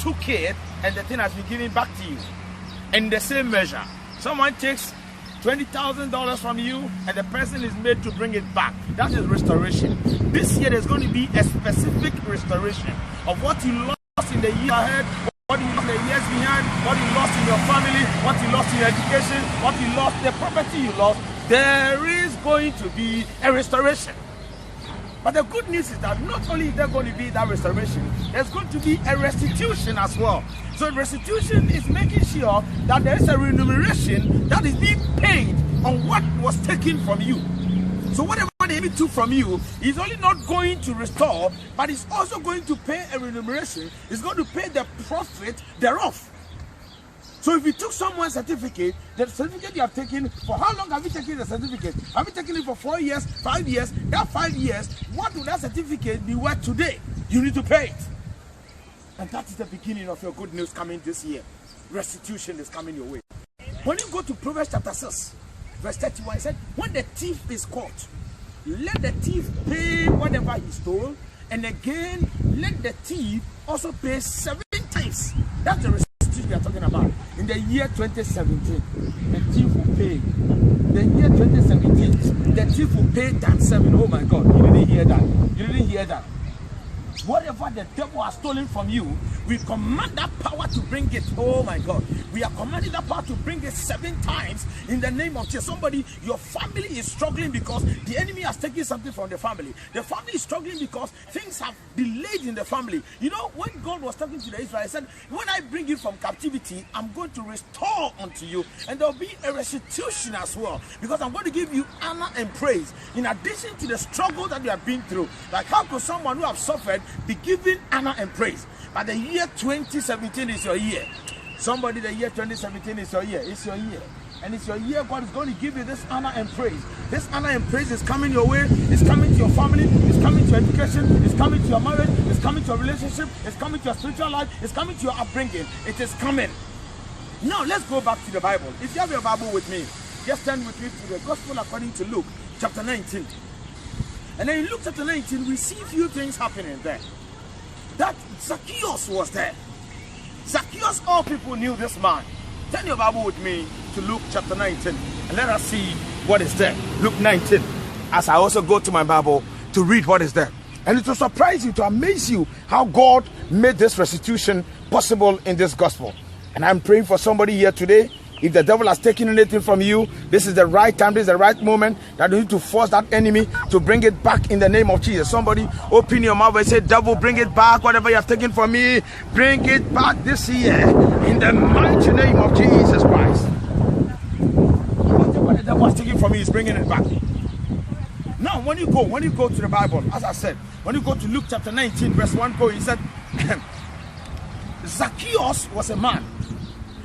took it and the thing has been given back to you. In the same measure, someone takes $20,000 from you and the person is made to bring it back. That is restoration. This year there's going to be a specific restoration of what you lost in the year ahead, what you lost in the years behind, what you lost in your family, what you lost in your education, what you lost, the property you lost. There is going to be a restoration. But the good news is that not only is there going to be that restoration, there's going to be a restitution as well. So restitution is making sure that there is a remuneration that is being paid on what was taken from you. So whatever the enemy took from you, he's only not going to restore, but he's also going to pay a remuneration. He's going to pay the profit thereof. So if you took someone's certificate, the certificate you have taken, for how long have you taken the certificate? Have you taken it for 4 years, 5 years? That 5 years, what will that certificate be worth today? You need to pay it. And that is the beginning of your good news coming this year. Restitution is coming your way. When you go to Proverbs chapter 6, verse 31, it said, when the thief is caught, let the thief pay whatever he stole, and again, let the thief also pay 7 times. That's the restitution we are talking about. In the year 2017, the thief will pay. The year 2017, the thief will pay times 7. Oh my God, you didn't hear that. You didn't hear that. Whatever the devil has stolen from you, we command that power to bring it. Oh my God. We are commanding that power to bring it 7 times in the name of Jesus. Somebody, your family is struggling because the enemy has taken something from the family. The family is struggling because things have delayed in the family. You know, when God was talking to the Israelites, he said, when I bring you from captivity, I'm going to restore unto you. And there will be a restitution as well. Because I'm going to give you honor and praise. In addition to the struggle that you have been through. Like how could someone who have suffered be given honor and praise? But the year 2017 is your year. Somebody, the year 2017 is your year. It's your year. And it's your year. God is going to give you this honor and praise. This honor and praise is coming your way. It's coming to your family. It's coming to your education. It's coming to your marriage. It's coming to your relationship. It's coming to your spiritual life. It's coming to your upbringing. It is coming. Now, let's go back to the Bible. If you have your Bible with me, just turn with me to the Gospel according to Luke, chapter 19. And then in Luke chapter 19, we see a few things happening there. That Zacchaeus was there. Zacchaeus, all people knew this man. Turn your Bible with me to Luke chapter 19 and let us see what is there. Luke 19. As I also go to my Bible to read what is there. And it will surprise you, to amaze you, how God made this restitution possible in this gospel. And I'm praying for somebody here today. If the devil has taken anything from you, this is the right time, this is the right moment that you need to force that enemy to bring it back in the name of Jesus. Somebody open your mouth and say, devil, bring it back. Whatever you have taken from me, bring it back this year in the mighty name of Jesus Christ. Whatever the devil has taken from me is bringing it back. Now, when you go to the Bible, as I said, when you go to Luke chapter 19, verse 1, he said, Zacchaeus was a man.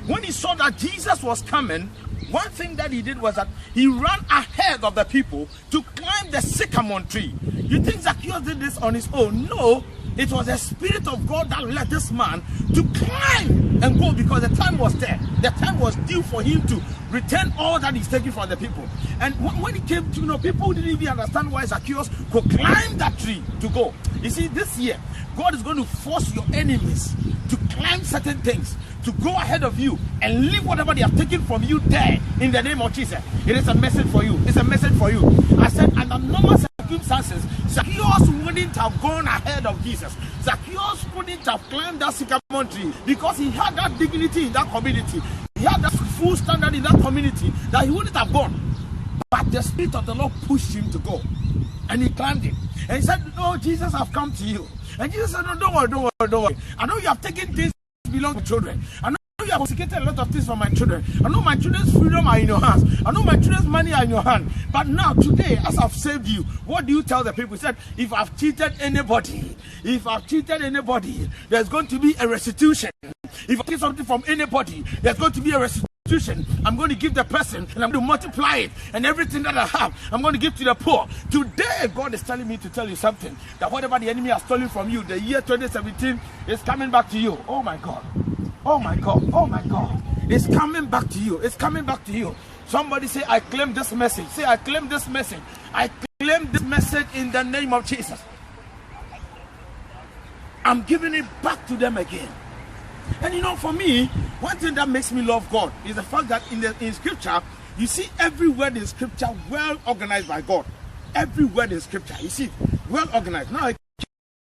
When he saw that Jesus was coming, one thing that he did was that he ran ahead of the people to climb the sycamore tree. You think Zacchaeus did this on his own? No, it was the Spirit of God that led this man to climb and go, because the time was there. The time was due for him to return all that he's taking from the people. And when he came to, people didn't even understand why Zacchaeus could climb that tree to go. You see, this year, God is going to force your enemies to climb certain things, to go ahead of you and leave whatever they have taken from you there in the name of Jesus. It is a message for you. It's a message for you. I said, under normal circumstances, Zacchaeus wouldn't have gone ahead of Jesus. Zacchaeus couldn't have climbed that sycamore tree because he had that dignity in that community. He had that full standard in that community that he wouldn't have gone. But the Spirit of the Lord pushed him to go. And he climbed it. And he said, no, Jesus, I've come to you. And Jesus said, no, don't worry. I know you have taken things that belong to children. I know you have confiscated a lot of things from my children. I know my children's freedom are in your hands. I know my children's money are in your hand. But now, today, as I've saved you, what do you tell the people? He said, if I've cheated anybody, there's going to be a restitution. If I take something from anybody, there's going to be a restitution. I'm going to give the person, and I'm going to multiply it, and everything that I have, I'm going to give to the poor. Today, God is telling me to tell you something, that whatever the enemy has stolen from you, the year 2017 is coming back to you. Oh my God. Oh my God. Oh my God. It's coming back to you. It's coming back to you. Somebody say, I claim this message. Say, I claim this message. I claim this message in the name of Jesus. I'm giving it back to them again. And you know, for me, one thing that makes me love God is the fact that in scripture, you see every word in scripture well organized by God. Every word in scripture, you see it well organized. Now,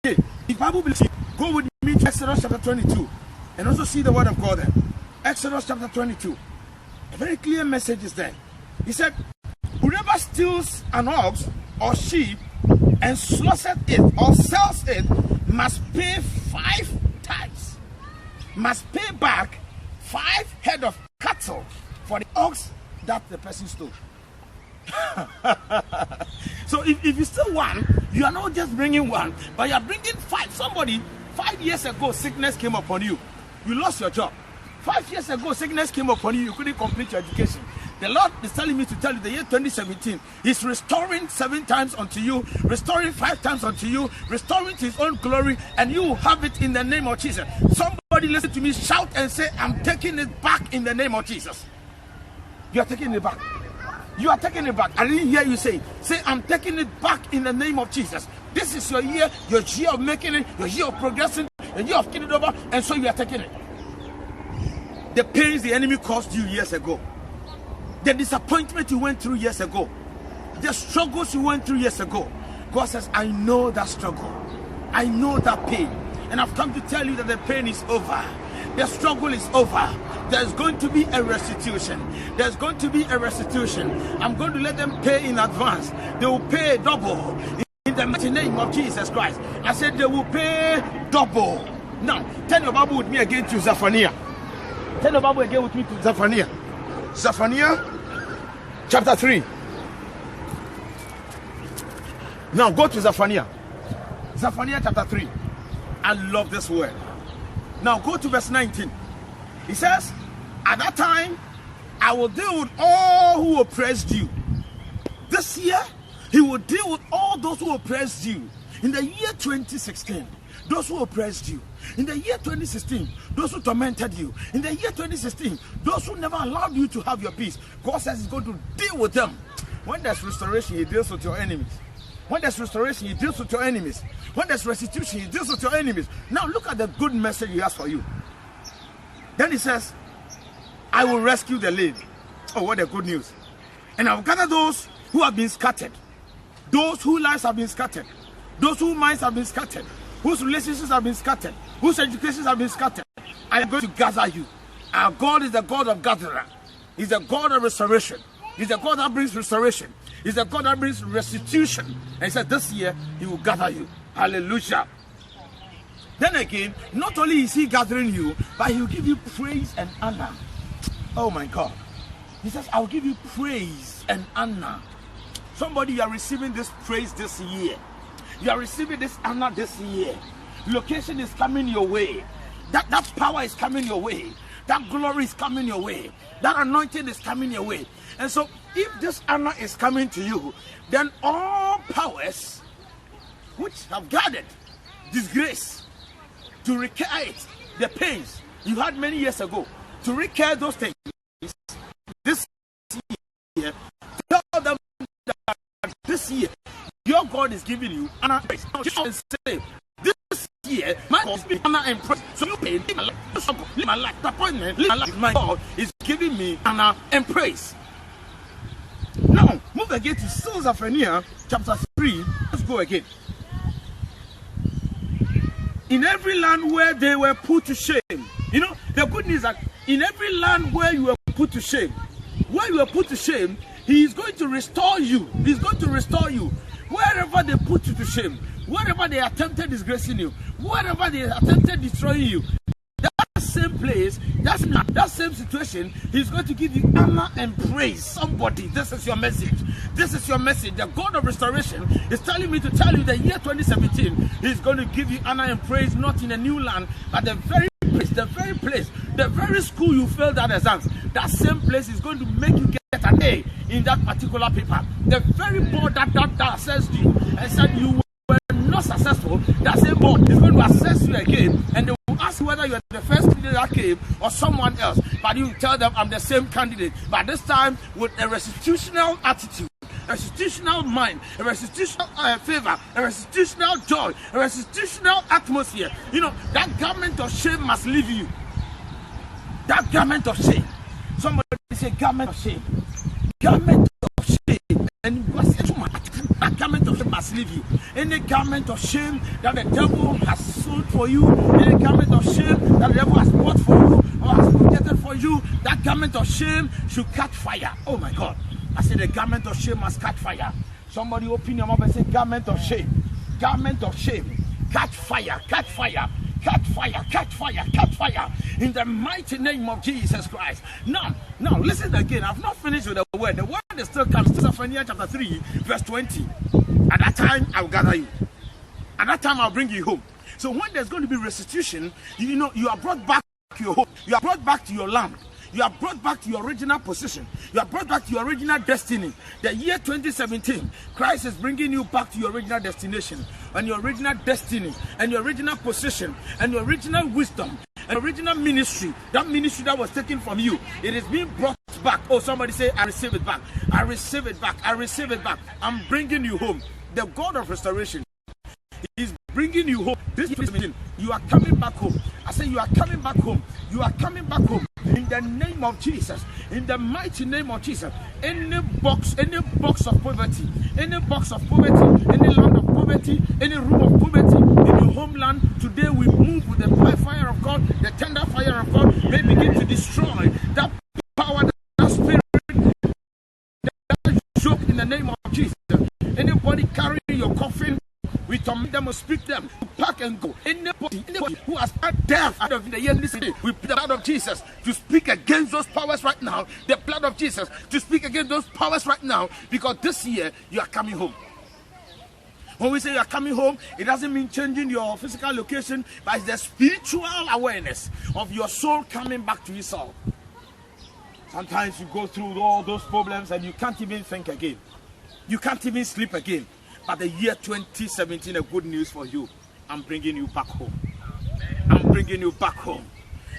okay, the Bible believes, go with me to Exodus chapter 22 and also see the word of God there. Exodus chapter 22. A very clear message is there. He said, whoever steals an ox or sheep and slaughters it or sells it must pay 5 tithes. Must pay back 5 head of cattle for the ox that the person stole. So if you steal one, you are not just bringing one, but you are bringing 5. Somebody 5 years ago, sickness came upon you. You lost your job. 5 years ago, sickness came upon you. You couldn't complete your education. The Lord is telling me to tell you the year 2017 is restoring 7 times unto you, restoring 5 times unto you, restoring to his own glory, and you will have it in the name of Jesus. Somebody listen to me, shout and say, I'm taking it back in the name of Jesus. You are taking it back. You are taking it back. I didn't hear you say, I'm taking it back in the name of Jesus. This is your year of making it, your year of progressing, your year of getting it over, and so you are taking it. The pains the enemy caused you years ago, the disappointment you went through years ago, the struggles you went through years ago, God says, I know that struggle, I know that pain, and I've come to tell you that the pain is over, the struggle is over. There's going to be a restitution. There's going to be a restitution. I'm going to let them pay in advance. They will pay double in the mighty name of Jesus Christ. I said they will pay double. Now, turn your Bible with me again to Zephaniah. Turn your Bible again with me to Zephaniah. Zephaniah chapter 3. Now go to Zephaniah. Zephaniah chapter 3. I love this word. Now go to verse 19. He says, at that time, I will deal with all who oppressed you. This year, he will deal with all those who oppressed you. In the year 2016, those who oppressed you. In the year 2016, those who tormented you. In the year 2016, those who never allowed you to have your peace. God says he's going to deal with them. When there's restoration, he deals with your enemies. When there's restoration, he deals with your enemies. When there's restitution, he deals with your enemies. Now look at the good message he has for you. Then he says, I will rescue the lame. Oh, what a good news. And I will gather those who have been scattered. Those whose lives have been scattered. Those whose minds have been scattered. Whose relationships have been scattered. Whose educations have been scattered. I am going to gather you. Our God is the God of gathering. He's the God of restoration. He's the God that brings restoration. He's the God that brings restitution. And he said this year, he will gather you. Hallelujah. Then again, not only is he gathering you, but he will give you praise and honor. Oh my God. He says, I will give you praise and honor. Somebody, you are receiving this praise this year. You are receiving this honor this year. Location is coming your way. That power is coming your way. That glory is coming your way. That anointing is coming your way. And so, if this honor is coming to you, then all powers which have gathered disgrace to recare it, the pains you had many years ago, to recare those things this year, tell them that this year your God is giving you honor and praise. Say, this year my God is giving honor and praise. So you pay, live my life, appointment, live my life. My God is giving me honor and praise. Now move again to Zephaniah chapter 3. Let's go again. In every land where they were put to shame, you know, the good news is that in every land where you were put to shame, where you were put to shame, he is going to restore you. He's going to restore you. Wherever they put you to shame, wherever they attempted disgracing you, wherever they attempted destroying you, that same place, that same situation, he's going to give you honor and praise. Somebody, this is your message. This is your message. The God of restoration is telling me to tell you the year 2017, he's going to give you honor and praise, not in a new land, but the very place, the very school you failed that exams, that same place is going to make you get an A in that particular paper. The very board that assessed you and said you were not successful, that same board is going to assess you again, and they will ask you whether you are the first candidate that came or someone else. But you tell them, I'm the same candidate, but this time with a restitutional attitude, a restitutional mind, a restitutional favor, a restitutional joy, a restitutional atmosphere. You know, that garment of shame must leave you. That garment of shame. Somebody say garment of shame. Garment of shame. And that garment of shame must leave you. Any garment of shame that the devil has sold for you, any garment of shame that the devil has bought for you or has projected for you, that garment of shame should catch fire. Oh my God. I say the garment of shame must catch fire. Somebody open your mouth and say garment of shame. Garment of shame. Catch fire. Catch fire. Catch fire, catch fire, catch fire in the mighty name of Jesus Christ. Now, listen again. I've not finished with the word. The word is still comes. Zephaniah chapter 3, verse 20. At that time, I will gather you. At that time, I'll bring you home. So when there's going to be restitution, you are brought back to your home. You are brought back to your land. You are brought back to your original position. You are brought back to your original destiny. The year 2017, Christ is bringing you back to your original destination and your original destiny and your original position and your original wisdom and original ministry. That ministry that was taken from you, it is being brought back. Oh, somebody say, I receive it back. I receive it back. I receive it back. I'm bringing you home. The God of restoration is bringing you home. This is you are coming back home. I say you are coming back home. You are coming back home in the name of Jesus. In the mighty name of Jesus. Any box of poverty, any box of poverty, any land of poverty, any room of poverty in your homeland, today we move with the fire of God, the tender fire of God may begin to destroy that power, that spirit, that yoke in the name of Jesus. Anybody carrying your coffin, we command them or speak them to pack and go. Anybody who has had death out of the year, listen, we put the blood of Jesus to speak against those powers right now. The blood of Jesus to speak against those powers right now, because this year you are coming home. When we say you are coming home, it doesn't mean changing your physical location, but it's the spiritual awareness of your soul coming back to yourself. Sometimes you go through all those problems and you can't even think again. You can't even sleep again. But the year 2017, a good news for you. I'm bringing you back home. I'm bringing you back home.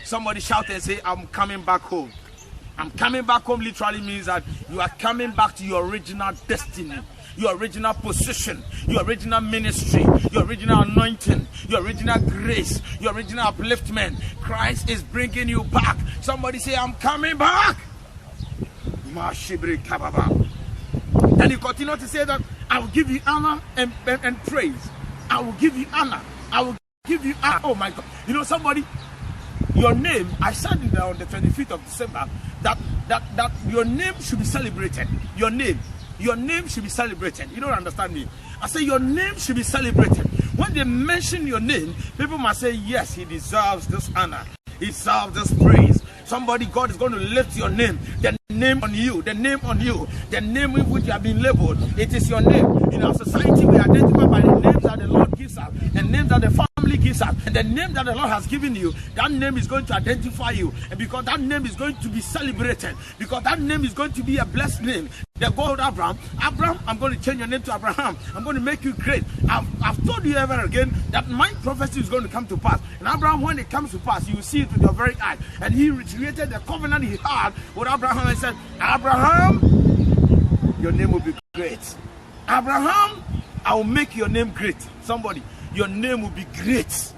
Somebody shout and say, I'm coming back home. I'm coming back home literally means that you are coming back to your original destiny, your original position, your original ministry, your original anointing, your original grace, your original upliftment. Christ is bringing you back. Somebody say, I'm coming back. Then you continue to say that I will give you honor and praise. I will give you honor. I will give you honor. Oh my God. You know, somebody, your name, I said it on the 25th of December that your name should be celebrated. Your name should be celebrated. You don't understand me. I say your name should be celebrated. When they mention your name, people must say, yes, he deserves this honor. He deserves this praise. Somebody, God is going to lift your name. The name on you, the name on you, the name with which you have been labeled. It is your name. In our society, we identify by the names that the Lord gives us, the names that the family gives us, and the name that the Lord has given you. That name is going to identify you, and because that name is going to be celebrated, because that name is going to be a blessed name. The God of Abraham, I'm going to change your name to Abraham. I'm going to make you great. I've told you ever again that my prophecy is going to come to pass. And Abraham, when it comes to pass, you will see it with your very eye. And he reiterated the covenant he had with Abraham and said, Abraham, your name will be great. Abraham, I will make your name great. Somebody, your name will be great.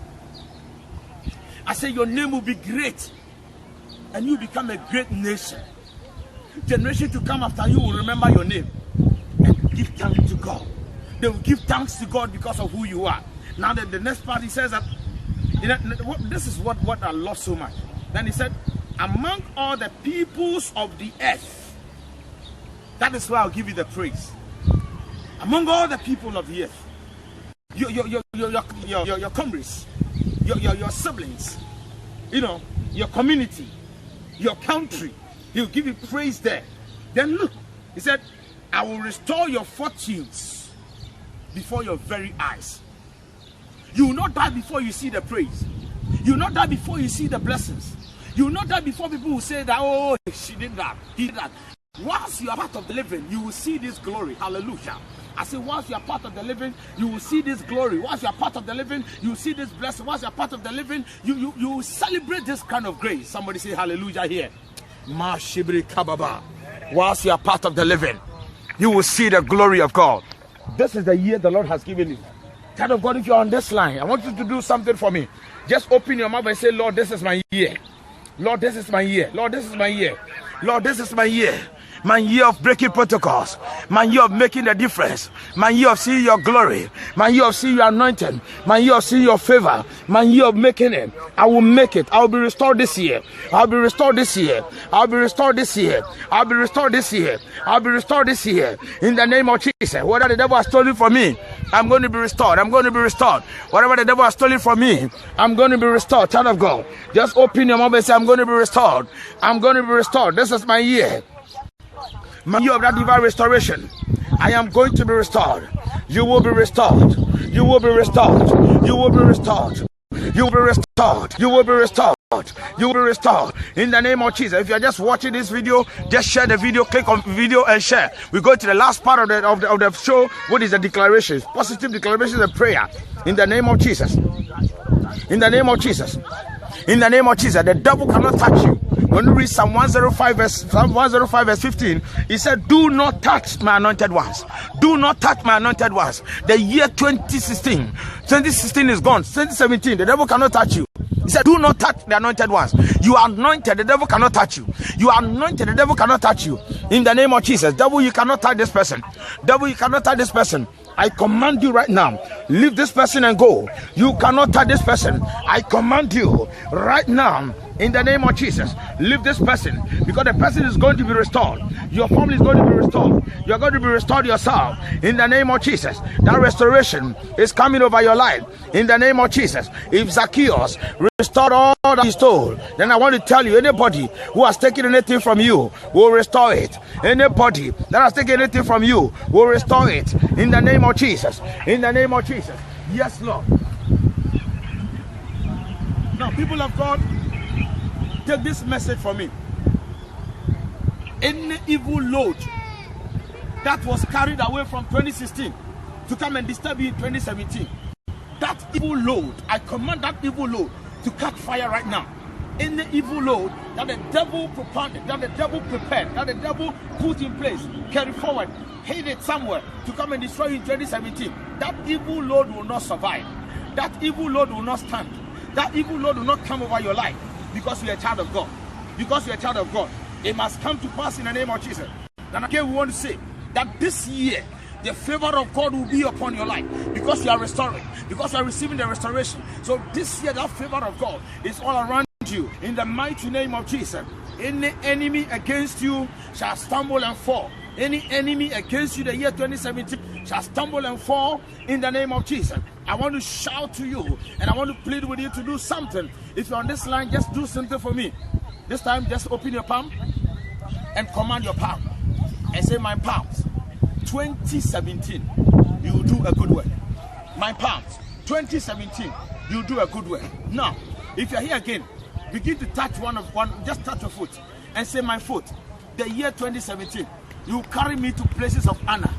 I say your name will be great. And you become a great nation. Generation to come after you will remember your name and give thanks to God. They will give thanks to God because of who you are. Now the next part, he says that, you know, this is what I love so much. Then he said, among all the peoples of the earth, that is why I'll give you the praise. Among all the people of the earth, your comrades, your siblings, you know, your community, your country, he'll give you praise there. Then look, he said, I will restore your fortunes before your very eyes. You will not die before you see the praise. You will not die before you see the blessings. You will not die before people will say that, oh, she did that, he did that. Once you are part of the living, you will see this glory. Hallelujah. I say, once you are part of the living, you will see this glory. Once you are part of the living, you will see this blessing. Once you are part of the living, you will celebrate this kind of grace. Somebody say hallelujah here. Whilst you are part of the living, you will see the glory of God. This is the year the Lord has given you. Child of God, if you're on this line, I want you to do something for me. Just open your mouth and say, Lord, this is my year. Lord, this is my year. Lord, this is my year. Lord, this is my year. My year of breaking protocols. My year of making a difference. My year of seeing your glory. My year of seeing your anointing. My year of seeing your favor. My year of making it. I will make it. I will be restored this year. I'll be restored this year. I'll be restored this year. I'll be restored this year. I'll be restored this year. In the name of Jesus. Whatever the devil has stolen from me, I'm going to be restored. I'm going to be restored. Whatever the devil has stolen from me, I'm going to be restored. Child of God, just open your mouth and say, I'm going to be restored. I'm going to be restored. This is my year. My year of that divine restoration. I am going to be restored. You will be restored. You will be restored. You will be restored. You will be restored. You will be restored. You will be restored in the name of Jesus. If you are just watching this video, just share the video, click on video and share. We go to the last part of the show, what is the declarations, positive declarations and prayer in the name of Jesus. In the name of Jesus. In the name of Jesus, the devil cannot touch you. When you read Psalm 105 verse 15, he said, do not touch my anointed ones. Do not touch my anointed ones. The year 2016 is gone. 2017, the devil cannot touch you. He said, do not touch the anointed ones. You are anointed, the devil cannot touch you. You are anointed, the devil cannot touch you. In the name of Jesus, devil, you cannot touch this person. Devil, you cannot touch this person. I command you right now, leave this person and go. You cannot touch this person. I command you right now, in the name of Jesus, leave this person, because the person is going to be restored. Your family is going to be restored. You're going to be restored yourself. In the name of Jesus, that restoration is coming over your life. In the name of Jesus, if Zacchaeus restored all that he stole, then I want to tell you, anybody who has taken anything from you will restore it. Anybody that has taken anything from you will restore it. In the name of Jesus. In the name of Jesus. Yes, Lord. Now, people of God, take this message from me. Any evil load that was carried away from 2016 to come and disturb you in 2017, that evil load, I command that evil load to catch fire right now. Any evil load that the devil propounded, that the devil prepared, that the devil put in place, carry forward, hid it somewhere to come and destroy you in 2017, that evil load will not survive. That evil load will not stand. That evil load will not come over your life, because you are a child of God. Because you are a child of God, it must come to pass in the name of Jesus. And again, we want to say that this year, the favor of God will be upon your life, because you are restoring, because you are receiving the restoration. So this year, that favor of God is all around you. In the mighty name of Jesus, any enemy against you shall stumble and fall. Any enemy against you the year 2017 shall stumble and fall in the name of Jesus. I want to shout to you, and I want to plead with you to do something. If you're on this line, just do something for me. This time, just open your palm and command your palm and say, my palms, 2017, you will do a good work. My palms, 2017, you will do a good work. Now, if you're here again, begin to touch just touch your foot and say, my foot, the year 2017, you will carry me to places of honor.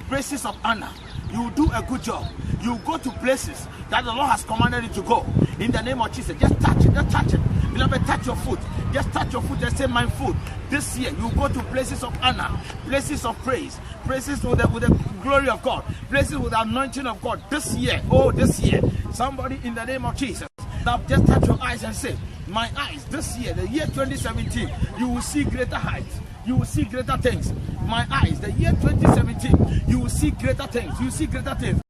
Places of honor. You will do a good job. You will go to places that the Lord has commanded you to go. In the name of Jesus, just touch it, just touch it. Beloved, touch your foot. Just touch your foot and say, my foot. This year, you will go to places of honor, places of praise, places with the glory of God, places with the anointing of God. This year, this year, somebody in the name of Jesus. Now, just touch your eyes and say, my eyes, this year, the year 2017, you will see greater heights. You will see greater things. My eyes, the year 2017, you will see greater things. You will see greater things.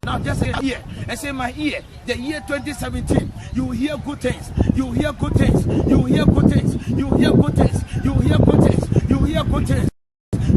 Now just say ear and say, my ear, the year 2017, you will hear good things. You will hear good things. You will hear good things. You will hear good things. You will hear good things. You will hear good things.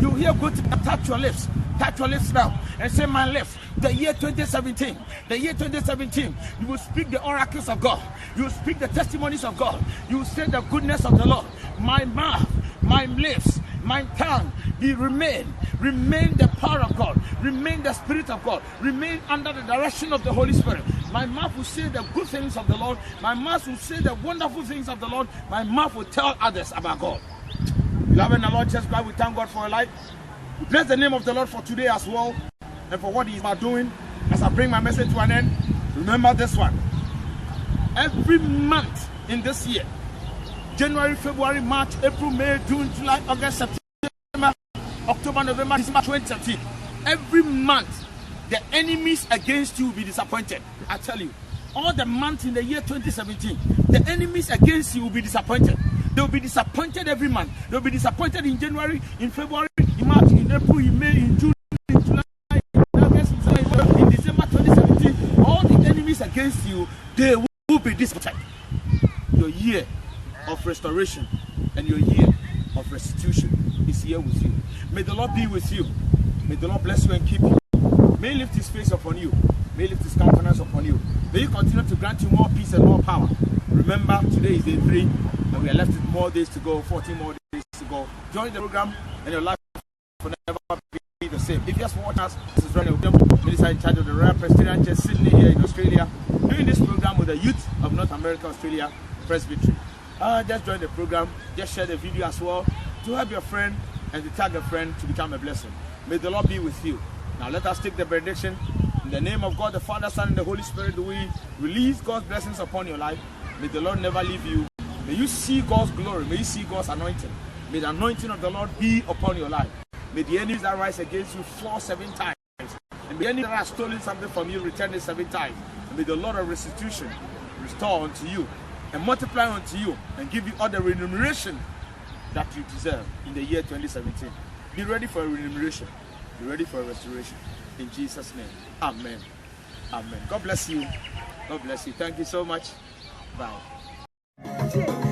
You will hear good things. Touch your lips. Touch your lips now and say, my lips, the year 2017, the year 2017, you will speak the oracles of God. You will speak the testimonies of God. You will say the goodness of the Lord. My mouth, my lips, my tongue, remain the power of God, remain the Spirit of God, remain under the direction of the Holy Spirit. My mouth will say the good things of the Lord. My mouth will say the wonderful things of the Lord. My mouth will tell others about God. Beloved in the Lord Jesus Christ, we thank God for your life. We bless the name of the Lord for today as well, and for what He is about doing. As I bring my message to an end, remember this one. Every month in this year, January, February, March, April, May, June, July, August, September, October, November, December 2017. Every month, the enemies against you will be disappointed. I tell you, all the months in the year 2017, the enemies against you will be disappointed. They will be disappointed every month. They will be disappointed in January, in February, in March, in April, in May, in June, in July, in August, in December 2017. All the enemies against you, they will be disappointed. Your year of restoration and your year of restitution is here with you. May the Lord be with you. May the Lord bless you and keep you. May He lift His face upon you. May He lift His countenance upon you. May He continue to grant you more peace and more power. Remember, today is day 3, and we are left with more days to go, 14 more days to go. Join the program, and your life will never be the same. If you just watch us, this is Ronnie Odom, Minister in charge of the Royal Presbyterian Church Sydney here in Australia, doing this program with the youth of North America, Australia Presbytery. Just join the program, just share the video as well, to help your friend and to tag a friend to become a blessing. May the Lord be with you. Now let us take the benediction. In the name of God, the Father, Son, and the Holy Spirit, we release God's blessings upon your life. May the Lord never leave you. May you see God's glory. May you see God's anointing. May the anointing of the Lord be upon your life. May the enemies that rise against you fall 7 times. And may the enemy that has stolen something from you return it 7 times. And may the Lord of restitution restore unto you and multiply unto you and give you all the remuneration that you deserve in the year 2017. Be ready for a remuneration. Be ready for a restoration. In Jesus' name. Amen. Amen. God bless you. God bless you. Thank you so much. Bye.